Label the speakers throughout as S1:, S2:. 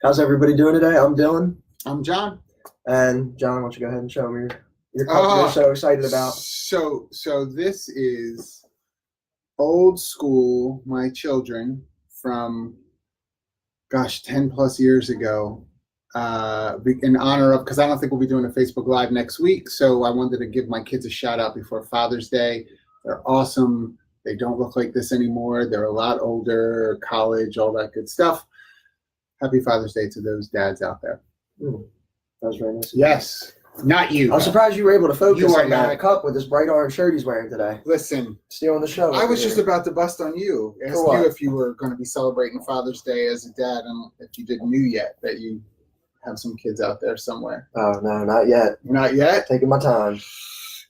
S1: How's everybody doing today? I'm Dylan.
S2: I'm John.
S1: And John, why don't you go ahead and show me your cup you're
S2: Oh,
S1: so excited about?
S2: so this is old school, my children from, 10 plus years ago, in honor of, because I don't think we'll be doing a Facebook Live next week. So I wanted to give my kids a shout out before Father's Day. They're awesome. They don't look like this anymore. They're a lot older, college, all that good stuff. Happy Father's Day to those dads out there.
S1: That was very nice.
S2: Yes. Not you.
S1: I'm surprised you were able to focus
S2: You are
S1: on that
S2: not.
S1: cup with this bright orange shirt he's wearing today.
S2: Listen,
S1: Stealing the show.
S2: I was
S1: over
S2: just
S1: here.
S2: about to bust on you. Ask
S1: what?
S2: you if you were going to be celebrating Father's Day as a dad, and if you didn't know yet that you have some kids out there somewhere.
S1: Oh, no, not yet.
S2: Not yet?
S1: Taking my time.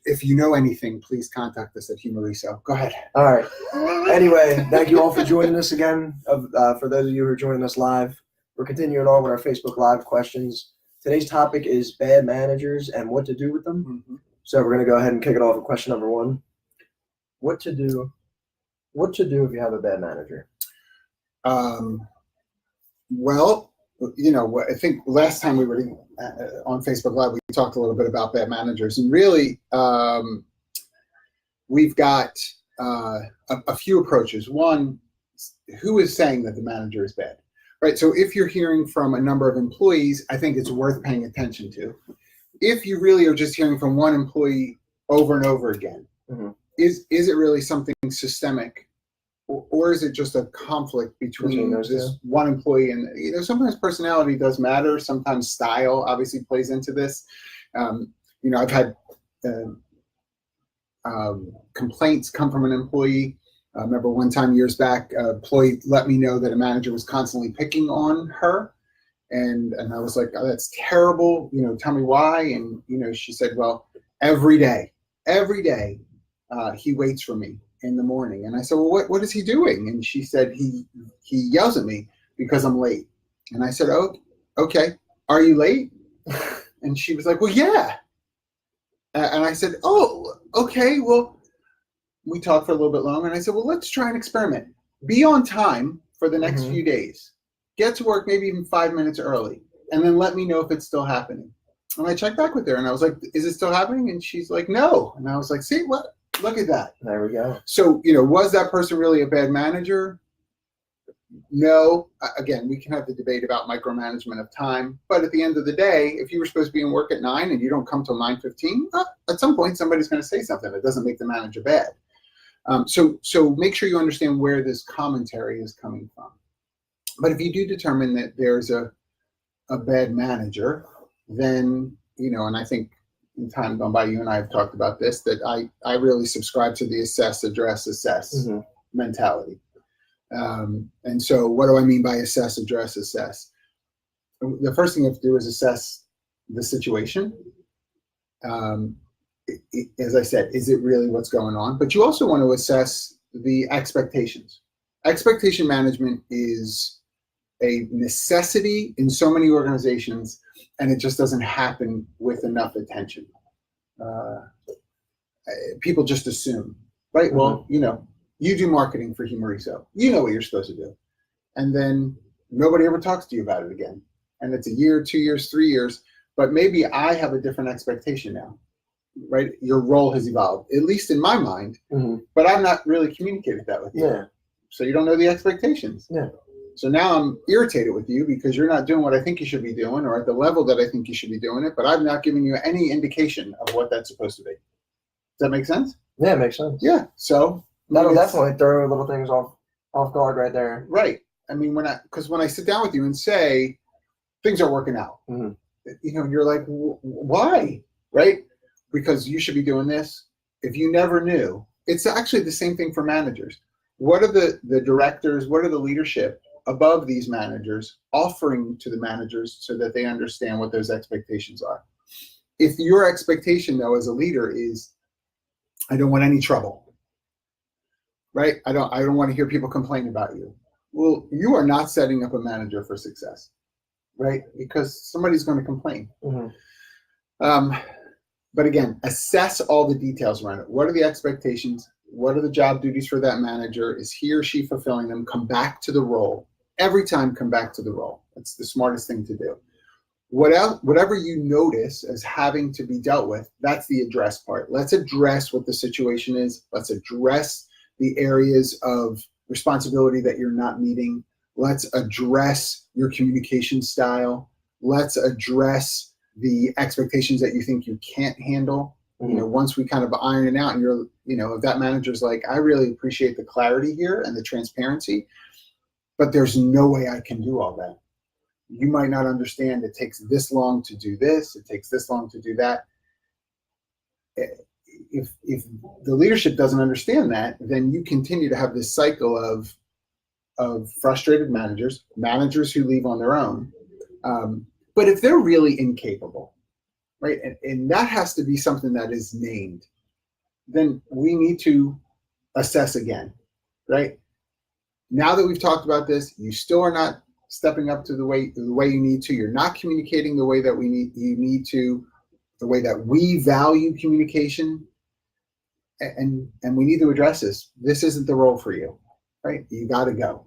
S2: If you know anything, please contact us at Humareso. Go ahead.
S1: All right. Anyway, thank you all for joining us again. For those of you who are joining us live, we're continuing on with our Facebook Live questions. Today's topic is bad managers and what to do with them.
S2: Mm-hmm.
S1: So we're going to go ahead and kick it off with question number one. What to do if you have a bad manager?
S2: Well, I think last time we were on Facebook Live, we talked a little bit about bad managers. And really, we've got a few approaches. One, who is saying that the manager is bad? Right, so if you're hearing from a number of employees, I think it's worth paying attention to. If you really are just hearing from one employee over and over again,
S1: mm-hmm.
S2: is it really something systemic, or is it just a conflict between this one employee and sometimes personality does matter, sometimes style obviously plays into this. I've had complaints come from an employee. I remember one time years back, an employee let me know that a manager was constantly picking on her. And I was like, oh, that's terrible. Tell me why. And, she said, well, every day, he waits for me in the morning. And I said, well, what is he doing? And she said, he yells at me because I'm late. And I said, oh, okay. Are you late? And she was like, well, yeah. And I said, oh, okay, well, we talked for a little bit longer, and I said, well, let's try an experiment. Be on time for the next few days. Get to work maybe even 5 minutes early, and then let me know if it's still happening. And I checked back with her, and I was like, is it still happening? And she's like, no. And I was like, see, what? Look at that.
S1: There we go.
S2: So, was that person really a bad manager? No. Again, we can have the debate about micromanagement of time, but at the end of the day, if you were supposed to be in work at 9 and you don't come till 9:15, at some point somebody's going to say something that doesn't make the manager bad. So make sure you understand where this commentary is coming from. But if you do determine that there's a bad manager, then, and I think in time gone by, you and I have talked about this, that I really subscribe to the assess, address, assess mentality. And so what do I mean by assess, address, assess? The first thing you have to do is assess the situation. As I said, is it really what's going on? But you also want to assess the expectations. Expectation management is a necessity in so many organizations, and it just doesn't happen with enough attention. People just assume, right? Well, you do marketing for Humareso. You know what you're supposed to do. And then nobody ever talks to you about it again. And it's a year, 2 years, 3 years, but maybe I have a different expectation now. Right, your role has evolved, at least in my mind, but I've not really communicated that with you.
S1: Yeah.
S2: So you don't know the expectations.
S1: Yeah.
S2: So now I'm irritated with you because you're not doing what I think you should be doing, or at the level that I think you should be doing it, but I've not given you any indication of what that's supposed to be. Does that make sense?
S1: Yeah, it makes sense.
S2: Yeah. So
S1: that'll definitely throw little things off guard right there.
S2: Right. I mean, when I sit down with you and say things are working out, you're like, why? Right? Because you should be doing this. If you never knew, it's actually the same thing for managers. What are the directors, what are the leadership above these managers offering to the managers so that they understand what those expectations are? If your expectation, though, as a leader is, I don't want any trouble, right? I don't want to hear people complain about you. Well, you are not setting up a manager for success, right? Because somebody's going to complain. But again, assess all the details around it. What are the expectations? What are the job duties for that manager? Is he or she fulfilling them? Come back to the role. every time come back to the role. It's the smartest thing to do. Whatever you notice as having to be dealt with, that's the address part. Let's address what the situation is. Let's address the areas of responsibility that you're not meeting. Let's address your communication style. Let's address the expectations that you think you can't handle. You know, once we kind of iron it out, and you're, you know, if that manager's like, I really appreciate the clarity here and the transparency, but there's no way I can do all that. You might not understand it takes this long to do this, it takes this long to do that. If the leadership doesn't understand that, then you continue to have this cycle of frustrated managers who leave on their own. But if they're really incapable, right, and that has to be something that is named, then we need to assess again, right? Now that we've talked about this, you still are not stepping up to the way you need to. You're not communicating the way that you need to, the way that we value communication, and we need to address this. This isn't the role for you, right? You got to go.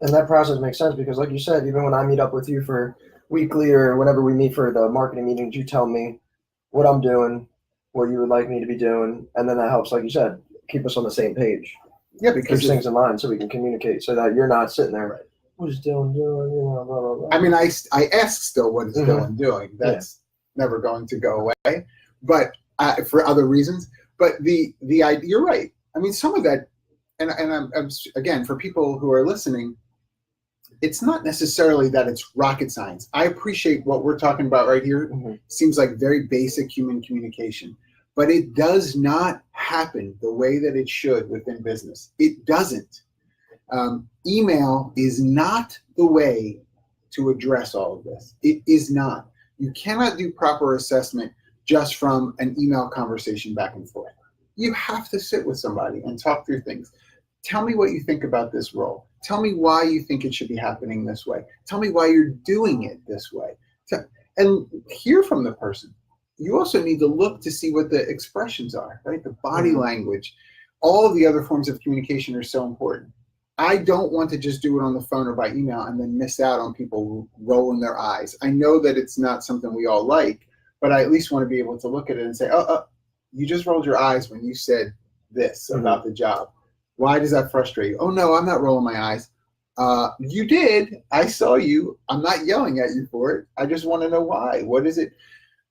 S1: And that process makes sense because, like you said, even when I meet up with you for weekly or whenever we meet for the marketing meetings, you tell me what I'm doing, what you would like me to be doing, and then that helps, like you said, keep us on the same page.
S2: Yeah, because
S1: keeps things in line so we can communicate, so that you're not sitting there. Right. What's Dylan doing? You know, blah, blah, blah.
S2: I mean, I ask still, what is Dylan doing? That's never going to go away, but for other reasons. But the idea, you're right. I mean, some of that, and I'm again, for people who are listening, it's not necessarily that it's rocket science. I appreciate what we're talking about right here. Seems like very basic human communication, but it does not happen the way that it should within business. It doesn't. Email is not the way to address all of this. It is not. You cannot do proper assessment just from an email conversation back and forth. You have to sit with somebody and talk through things. Tell me what you think about this role. Tell me why you think it should be happening this way. Tell me why you're doing it this way. And hear from the person. You also need to look to see what the expressions are, right? The body language. All of the other forms of communication are so important. I don't want to just do it on the phone or by email and then miss out on people rolling their eyes. I know that it's not something we all like, but I at least want to be able to look at it and say, oh, you just rolled your eyes when you said this about the job. Why does that frustrate you? Oh, no, I'm not rolling my eyes. You did. I saw you. I'm not yelling at you for it. I just want to know why. What is it?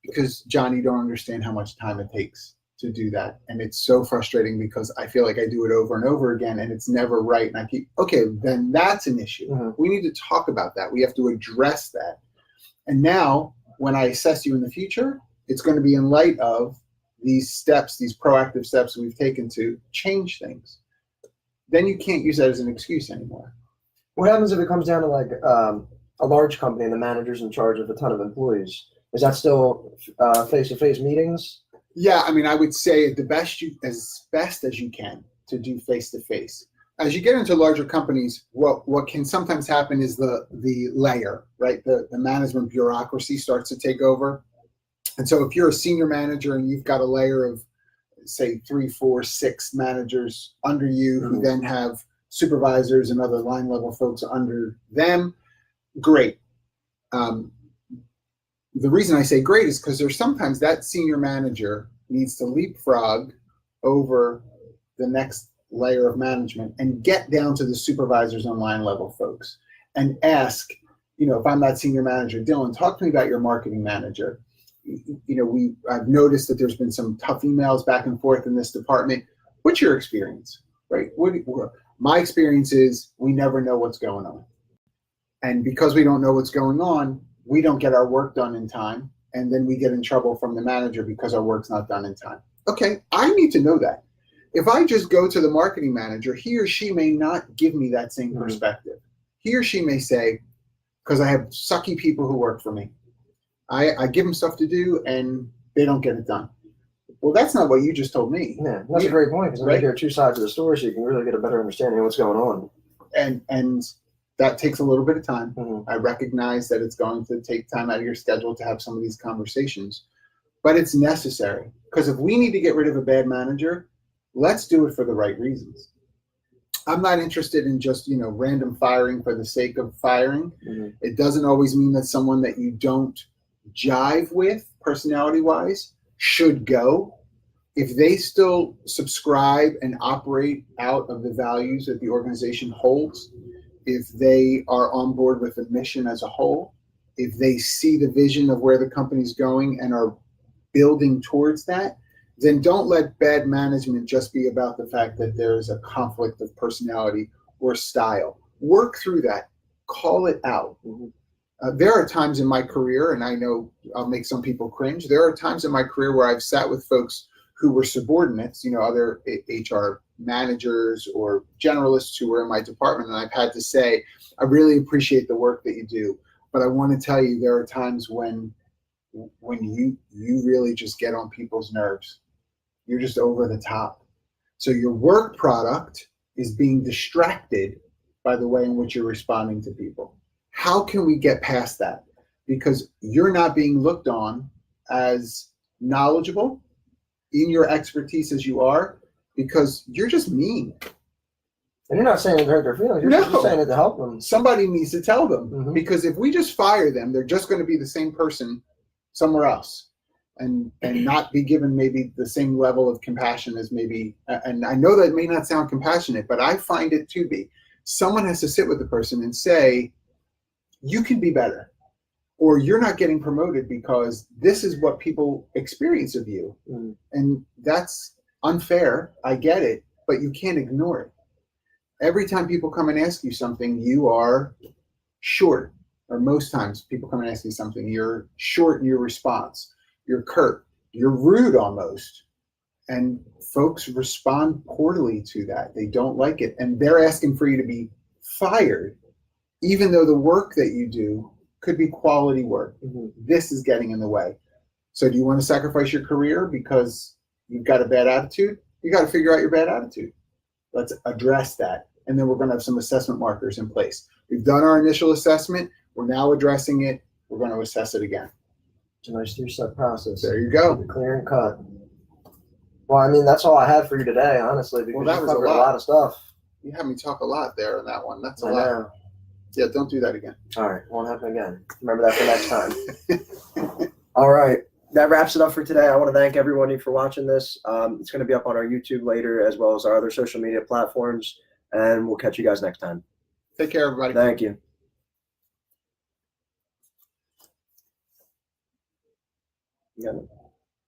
S2: Because, John, you don't understand how much time it takes to do that. And it's so frustrating because I feel like I do it over and over again and it's never right. And I keep, okay, then that's an issue. We need to talk about that. We have to address that. And now when I assess you in the future, it's going to be in light of these steps, these proactive steps we've taken to change things. Then you can't use that as an excuse anymore.
S1: What happens if it comes down to like a large company and the manager's in charge of a ton of employees? Is that still face-to-face meetings?
S2: Yeah, I mean, I would say as best as you can to do face-to-face. As you get into larger companies, what can sometimes happen is the layer, right? The management bureaucracy starts to take over. And so if you're a senior manager and you've got a layer of, say, 3, 4, 6 managers under you who then have supervisors and other line level folks under them, great. The reason I say great is because there's sometimes that senior manager needs to leapfrog over the next layer of management and get down to the supervisors and line level folks and ask, if I'm that senior manager, Dylan, talk to me about your marketing manager. I've noticed that there's been some tough emails back and forth in this department. What's your experience, right? My experience is we never know what's going on. And because we don't know what's going on, we don't get our work done in time. And then we get in trouble from the manager because our work's not done in time. Okay, I need to know that. If I just go to the marketing manager, he or she may not give me that same perspective. He or she may say, because I have sucky people who work for me, I give them stuff to do and they don't get it done. Well, that's not what you just told me.
S1: Yeah, that's a great point because I think there are two sides of the story, so you can really get a better understanding of what's going on.
S2: And that takes a little bit of time. I recognize that it's going to take time out of your schedule to have some of these conversations, but it's necessary because if we need to get rid of a bad manager, let's do it for the right reasons. I'm not interested in just, random firing for the sake of firing.
S1: Mm-hmm.
S2: It doesn't always mean that someone that you don't jive with personality-wise should go. If they still subscribe and operate out of the values that the organization holds, if they are on board with the mission as a whole, if they see the vision of where the company's going and are building towards that, then don't let bad management just be about the fact that there's a conflict of personality or style. Work through that. Call it out. There are times in my career, and I know I'll make some people cringe, there are times in my career where I've sat with folks who were subordinates, other HR managers or generalists who were in my department, and I've had to say, I really appreciate the work that you do, but I want to tell you there are times when you really just get on people's nerves. You're just over the top. So your work product is being distracted by the way in which you're responding to people. How can we get past that? Because you're not being looked on as knowledgeable in your expertise as you are, because you're just mean.
S1: And you're not saying it to hurt their feelings. You're just saying it to help them.
S2: Somebody needs to tell them, because if we just fire them, they're just going to be the same person somewhere else. And not be given maybe the same level of compassion as maybe, and I know that may not sound compassionate, but I find it to be. Someone has to sit with the person and say, you can be better, or you're not getting promoted because this is what people experience of you. And that's unfair. I get it, but you can't ignore it. Every time people come and ask you something, you are short, or most times people come and ask you something, you're short in your response. You're curt, you're rude almost. And folks respond poorly to that. They don't like it. And they're asking for you to be fired, even though the work that you do could be quality work. This is getting in the way. So do you want to sacrifice your career because you've got a bad attitude? You got to figure out your bad attitude. Let's address that. And then we're going to have some assessment markers in place. We've done our initial assessment. We're now addressing it. We're going to assess it again.
S1: It's a nice 3-step process.
S2: There you go.
S1: Clear and cut. Well, I mean, that's all I had for you today, honestly, because
S2: that
S1: you
S2: was
S1: covered a lot of stuff.
S2: You had me talk a lot there on that one. That's a
S1: I
S2: lot.
S1: know.
S2: Yeah, don't do that again.
S1: All right, won't happen again. Remember that for next time. All right, that wraps it up for today. I want to thank everybody for watching this. It's going to be up on our YouTube later, as well as our other social media platforms, and we'll catch you guys next time.
S2: Take care, everybody.
S1: Thank you. You got it.